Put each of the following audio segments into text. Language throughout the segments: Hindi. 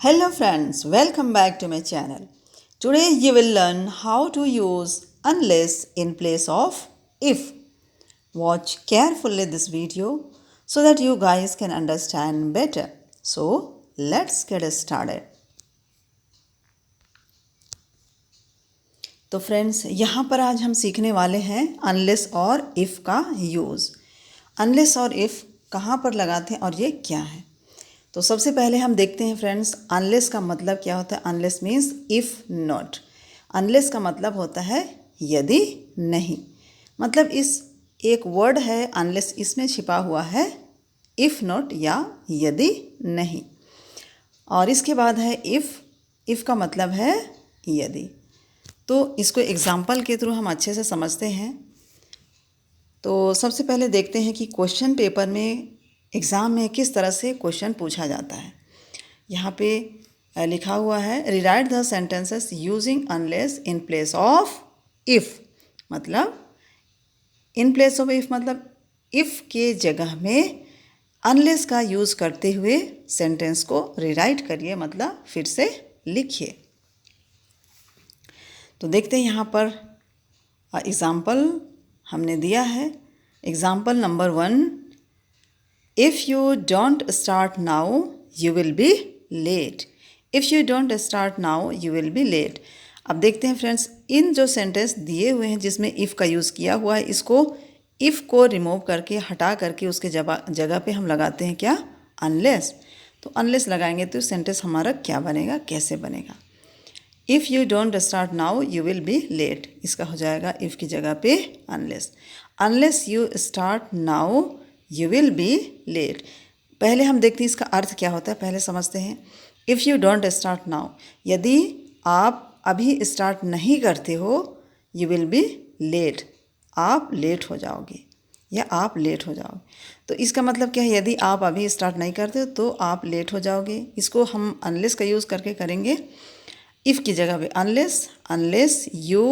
Hello friends, welcome back to my channel. Today you will learn how to use unless in place of if. Watch carefully this video so that you guys can understand better. So let's get started. तो फ्रेंड्स यहाँ पर आज हम सीखने वाले हैं अनलेस और इफ़ का यूज़। अनलेस और इफ़ कहाँ पर लगाते हैं और ये क्या है। तो सबसे पहले हम देखते हैं फ्रेंड्स अनलेस का मतलब क्या होता है। Unless means if not. Unless का मतलब होता है यदि नहीं। मतलब इस एक वर्ड है अनलेस, इसमें छिपा हुआ है इफ़ नॉट या यदि नहीं। और इसके बाद है इफ़ का मतलब है यदि। तो इसको एग्जाम्पल के थ्रू हम अच्छे से समझते हैं। तो सबसे पहले देखते हैं कि क्वेश्चन पेपर में एग्ज़ाम में किस तरह से क्वेश्चन पूछा जाता है। यहाँ पे लिखा हुआ है rewrite the sentences using unless in place of if. मतलब इन प्लेस ऑफ इफ़ मतलब इफ़ के जगह में अनलेस का यूज़ करते हुए सेंटेंस को रीराइट करिए, मतलब फिर से लिखिए। तो देखते हैं यहाँ पर एग्ज़ाम्पल हमने दिया है। Example number 1, if you don't start now you will be late. If you don't start now you will be late. अब देखते हैं फ्रेंड्स इन जो सेंटेंस दिए हुए हैं जिसमें इफ़ का यूज़ किया हुआ है, इसको इफ़ को रिमूव करके हटा करके उसके जगह पे हम लगाते हैं क्या, अनलेस। तो अनलेस लगाएंगे तो सेंटेंस हमारा क्या बनेगा, कैसे बनेगा। If you don't start now you will be late, इसका हो जाएगा इफ़ की जगह पे unless. Unless you start now you will be late. पहले हम देखते हैं इसका अर्थ क्या होता है, पहले समझते हैं। If you don't start now, यदि आप अभी स्टार्ट नहीं करते हो, यू विल बी लेट, आप लेट हो जाओगे या आप लेट हो जाओगे। तो इसका मतलब क्या है, यदि आप अभी स्टार्ट नहीं करते तो आप लेट हो जाओगे। इसको हम अनलेस का यूज़ करके करेंगे इफ़ की जगह पे अनलेस यू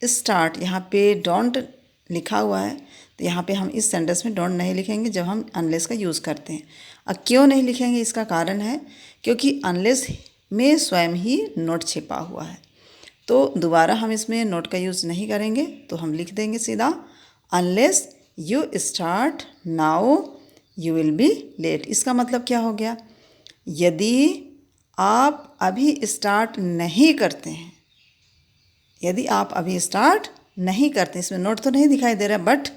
स्टार्ट। यहाँ पे डोंट लिखा हुआ है तो यहाँ पे हम इस सेंटेंस में डोंट नहीं लिखेंगे जब हम अनलेस का यूज़ करते हैं। अब क्यों नहीं लिखेंगे, इसका कारण है क्योंकि अनलेस में स्वयं ही नोट छिपा हुआ है। तो दोबारा हम इसमें नोट का यूज़ नहीं करेंगे, तो हम लिख देंगे सीधा unless you start now you will be late. इसका मतलब क्या हो गया, यदि आप अभी स्टार्ट नहीं करते हैं, यदि आप अभी स्टार्ट नहीं करते, इसमें नोट तो नहीं दिखाई दे रहा बट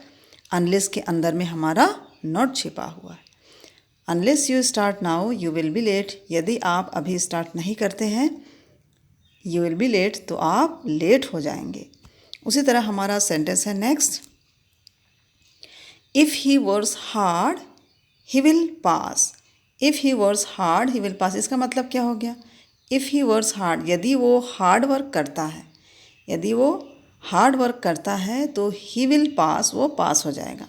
अनलेस के अंदर में हमारा नोट छिपा हुआ है। Unless you start now you will be late, यदि आप अभी स्टार्ट नहीं करते हैं यू विल बी लेट, तो आप लेट हो जाएंगे। उसी तरह हमारा सेंटेंस है next, if he works hard he will pass. If he works hard he will pass, इसका मतलब क्या हो गया, इफ़ ही वर्क्स हार्ड, यदि वो हार्ड वर्क करता है, यदि वो हार्ड वर्क करता है तो ही विल पास, वो पास हो जाएगा।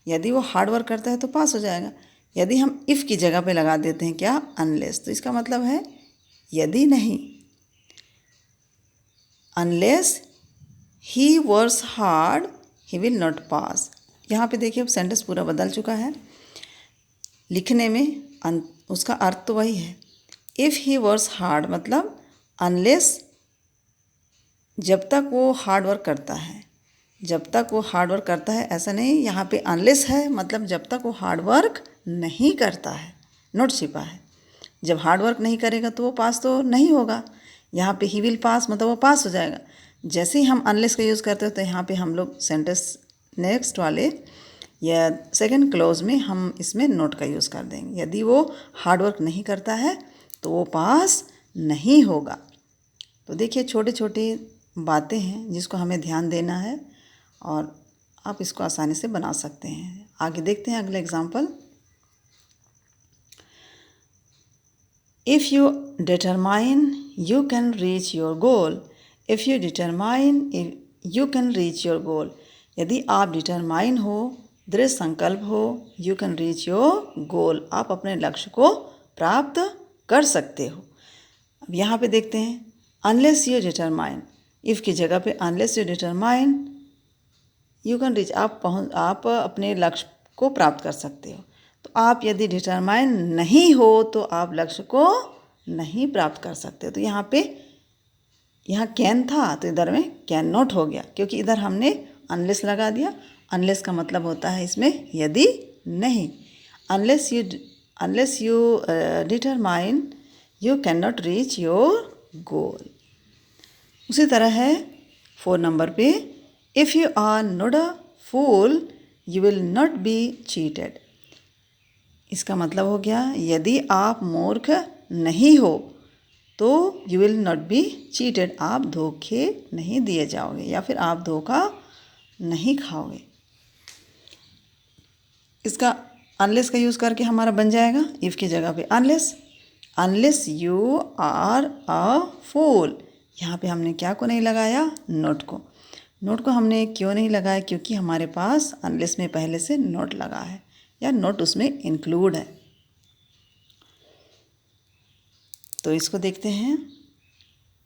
यदि वो हार्ड वर्क करता है तो पास हो जाएगा। यदि हम इफ़ की जगह पे लगा देते हैं क्या, अनलेस, तो इसका मतलब है यदि नहीं। Unless he works hard he will not pass. यहाँ पे देखिए अब सेंटेंस पूरा बदल चुका है। लिखने में उसका अर्थ तो वही है। इफ़ ही वर्क्स हार्ड मतलब अनलेस, जब तक वो हार्ड वर्क करता है, जब तक वो हार्ड वर्क करता है, ऐसा नहीं यहाँ पे अनलेस है मतलब जब तक वो हार्ड वर्क नहीं करता है, नोट छिपा है। जब हार्ड वर्क नहीं करेगा तो वो पास तो नहीं होगा। यहाँ पे ही विल पास मतलब वो पास हो जाएगा। जैसे ही हम अनलेस का यूज़ करते हो तो यहाँ पे हम लोग सेंटेंस नेक्स्ट वाले या सेकंड क्लोज में हम इसमें नोट का यूज़ कर देंगे। यदि वो हार्ड वर्क नहीं करता है तो वो पास नहीं होगा। तो देखिए छोटे छोटे बातें हैं जिसको हमें ध्यान देना है और आप इसको आसानी से बना सकते हैं। आगे देखते हैं अगला example, if you determine you can reach your goal. If you determine you can reach your गोल, यदि आप डिटरमाइन हो, दृढ़ संकल्प हो, यू कैन रीच योर गोल, आप अपने लक्ष्य को प्राप्त कर सकते हो। अब यहाँ पे देखते हैं अनलेस यू डिटरमाइन, इफ़ की जगह पे unless you determine you can reach, आप अपने लक्ष्य को प्राप्त कर सकते हो। तो आप यदि डिटरमाइन नहीं हो तो आप लक्ष्य को नहीं प्राप्त कर सकते। तो यहाँ कैन था तो इधर में कैन नॉट हो गया, क्योंकि इधर हमने अनलेस लगा दिया। अनलेस का मतलब होता है इसमें यदि नहीं। Unless you determine you can not reach your goal. उसी तरह है 4 नंबर पे, if you are not a fool you will not be cheated. इसका मतलब हो गया यदि आप मूर्ख नहीं हो तो you will not be cheated, आप धोखे नहीं दिए जाओगे या फिर आप धोखा नहीं खाओगे। इसका अनलेस का यूज़ करके हमारा बन जाएगा इफ़ की जगह पे अनलेस यू आर अ फूल। यहाँ पे हमने क्या को नहीं लगाया, नोट को। नोट को हमने क्यों नहीं लगाया, क्योंकि हमारे पास अनलेस में पहले से नोट लगा है या नोट उसमें इंक्लूड है। तो इसको देखते हैं,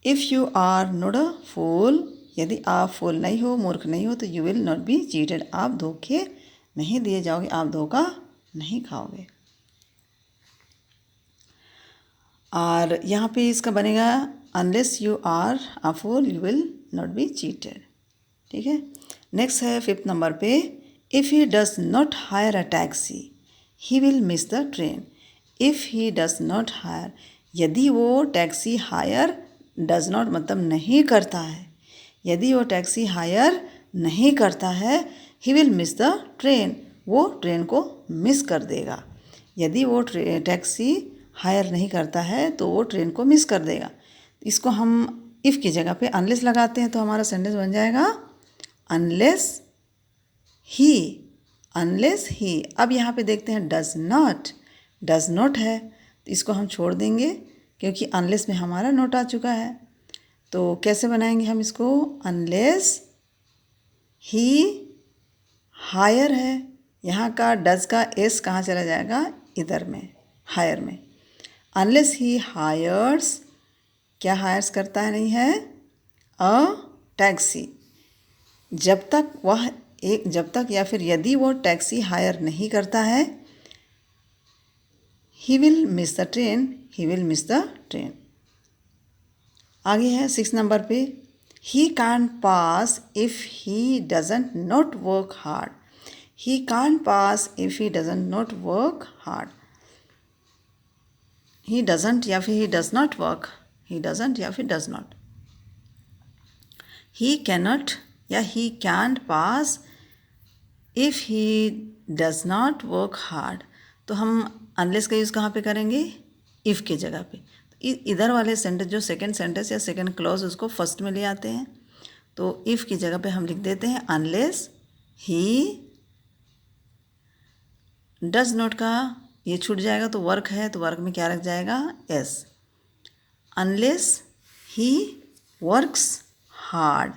if you are not a fool, यदि आप फूल नहीं हो, मूर्ख नहीं हो, तो you will not be cheated, आप धोखे नहीं दिए जाओगे, आप धोखा नहीं खाओगे। और यहाँ पे इसका बनेगा unless you are a fool you will not be cheated. ठीक है। नेक्स्ट है 5th नंबर पे, if he does not hire a taxi he will miss the train. If he does not hire, यदि वो टैक्सी हायर, डज नॉट मतलब नहीं करता है, यदि वो टैक्सी हायर नहीं करता है, he will miss the train, वो ट्रेन को मिस कर देगा। यदि वो टैक्सी हायर नहीं करता है तो वो ट्रेन को मिस कर देगा। इसको हम इफ़ की जगह पे अनलेस लगाते हैं तो हमारा सेंटेंस बन जाएगा अनलेस ही। अब यहाँ पे देखते हैं डज नॉट है, तो इसको हम छोड़ देंगे क्योंकि अनलेस में हमारा नोट आ चुका है। तो कैसे बनाएंगे हम इसको, अनलेस ही हायर है, यहाँ का डज का एस कहाँ चला जाएगा, इधर में हायर में। अनलेस ही हायर्स, क्या हायर्स करता है, नहीं है, अ टैक्सी, जब तक या फिर यदि वो टैक्सी हायर नहीं करता है, he will miss the train. आगे है 6 नंबर पे, he can't pass if he doesn't not work hard. He can't pass if he doesn't not work hard. He doesn't या फिर he does not work, he doesn't या फिर डज नॉट। ही कैनॉट या he can't pass if he does not work hard. तो हम अनलेस का यूज़ कहाँ पे करेंगे, इफ़ के जगह पे। इधर वाले सेंटेंस जो सेकंड सेंटेंस या सेकंड क्लॉज उसको फर्स्ट में ले आते हैं। तो इफ़ की जगह पे हम लिख देते हैं अनलेस ही डज नॉट का ये छूट जाएगा, तो वर्क है तो वर्क में क्या रख जाएगा, S. Unless he works hard,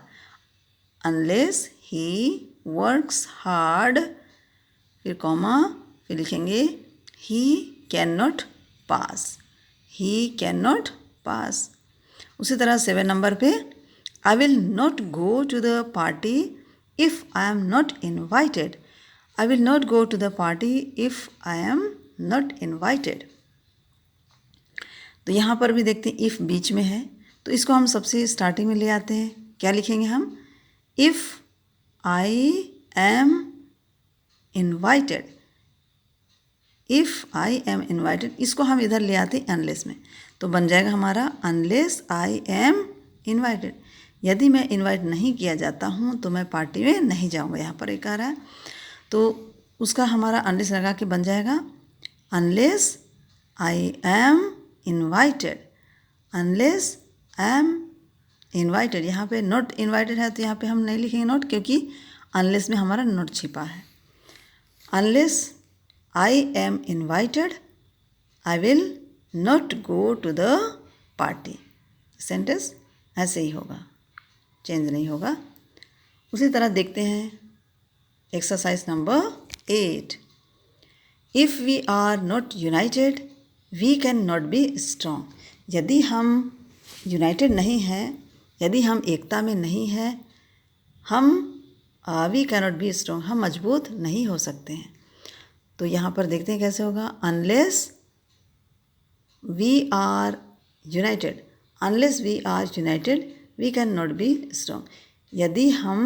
unless he works hard, फिर कॉमा, फिर लिखेंगे ही कैन नॉट पास। उसी तरह 7 नंबर पे, I will not go to the party if I am not invited. I will not go to the party if I am not invited. तो यहाँ पर भी देखते हैं इफ़ बीच में है, तो इसको हम सबसे स्टार्टिंग में ले आते हैं। क्या लिखेंगे हम, if I am invited, if I am invited, इसको हम इधर ले आते हैं अनलेस में, तो बन जाएगा हमारा अनलेस आई एम इन्वाइटेड। यदि मैं इन्वाइट नहीं किया जाता हूँ तो मैं पार्टी में नहीं जाऊँगा, यहाँ पर एक आ रहा है, तो उसका हमारा अनलेस लगा के बन जाएगा unless I am invited, unless I am invited. यहाँ पे नॉट इन्वाइटेड है तो यहाँ पे हम नहीं लिखेंगे नॉट, क्योंकि अनलेस में हमारा नॉट छिपा है। Unless I am invited I will not go to the party. Sentence ऐसे ही होगा, चेंज नहीं होगा। उसी तरह देखते हैं exercise number 8, if we are not united we can not be strong. यदि हम यूनाइटेड नहीं हैं, यदि हम एकता में नहीं हैं, हम we can not be strong, हम मजबूत नहीं हो सकते हैं। तो यहाँ पर देखते हैं कैसे होगा, unless we are united, unless we are united we can not be strong. यदि हम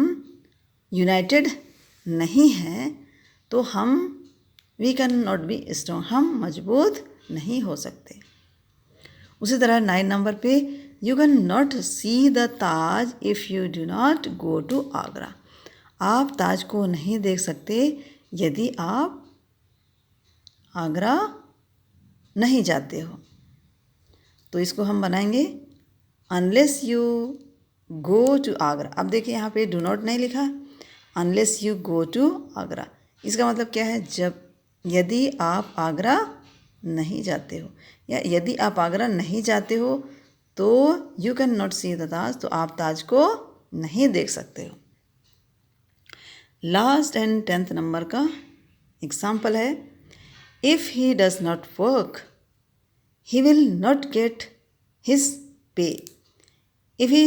यूनाइटेड नहीं हैं तो हम we can not be strong, हम मजबूत नहीं हो सकते। उसी तरह 9 नंबर पे, you can not see the Taj if you do not go to Agra. आप ताज को नहीं देख सकते यदि आप आगरा नहीं जाते हो। तो इसको हम बनाएंगे unless you go to Agra. अब देखिए यहाँ पे डू नॉट नहीं लिखा, unless you go to Agra. इसका मतलब क्या है, जब यदि आप आगरा नहीं जाते हो, या यदि आप आगरा नहीं जाते हो तो you can not see the Taj, तो आप ताज को नहीं देख सकते हो। लास्ट एंड 10th नंबर का एग्जाम्पल है, if he does not work he will not get his pay. If he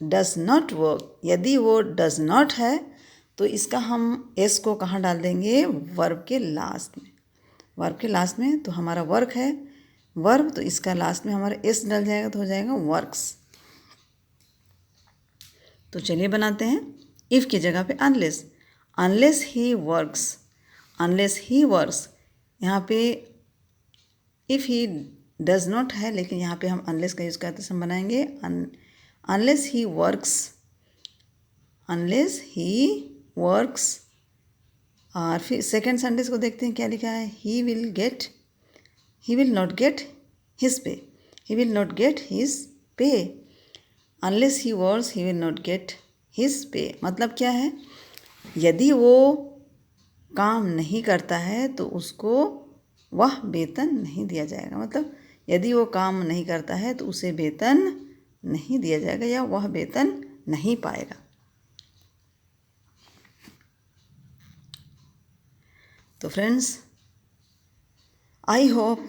does not work, यदि वो डज नॉट है तो इसका हम एस को कहाँ डाल देंगे, वर्ब के लास्ट में। वर्ब के लास्ट में तो हमारा वर्क है वर्ब, तो इसका लास्ट में हमारा एस डल जाएगा तो हो जाएगा वर्क्स। तो चलिए बनाते हैं, इफ़ की जगह पे unless, unless he works, unless he works. यहाँ पे इफ़ ही डज नॉट है लेकिन यहाँ पे हम अनलेस का यूज़ करते हम बनाएंगे unless he works, unless he works. और फिर सेकेंड सेंटेंस को देखते हैं क्या लिखा है, he will not get his पे, ही विल नॉट गेट हिज पे। Unless he works he will not get his पे मतलब क्या है, यदि वो काम नहीं करता है तो उसको वह वेतन नहीं दिया जाएगा। मतलब यदि वो काम नहीं करता है तो उसे वेतन नहीं दिया जाएगा या वह वेतन नहीं पाएगा। तो friends, I hope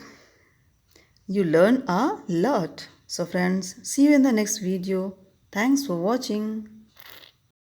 you learn a lot. So friends, see you in the next video. Thanks for watching.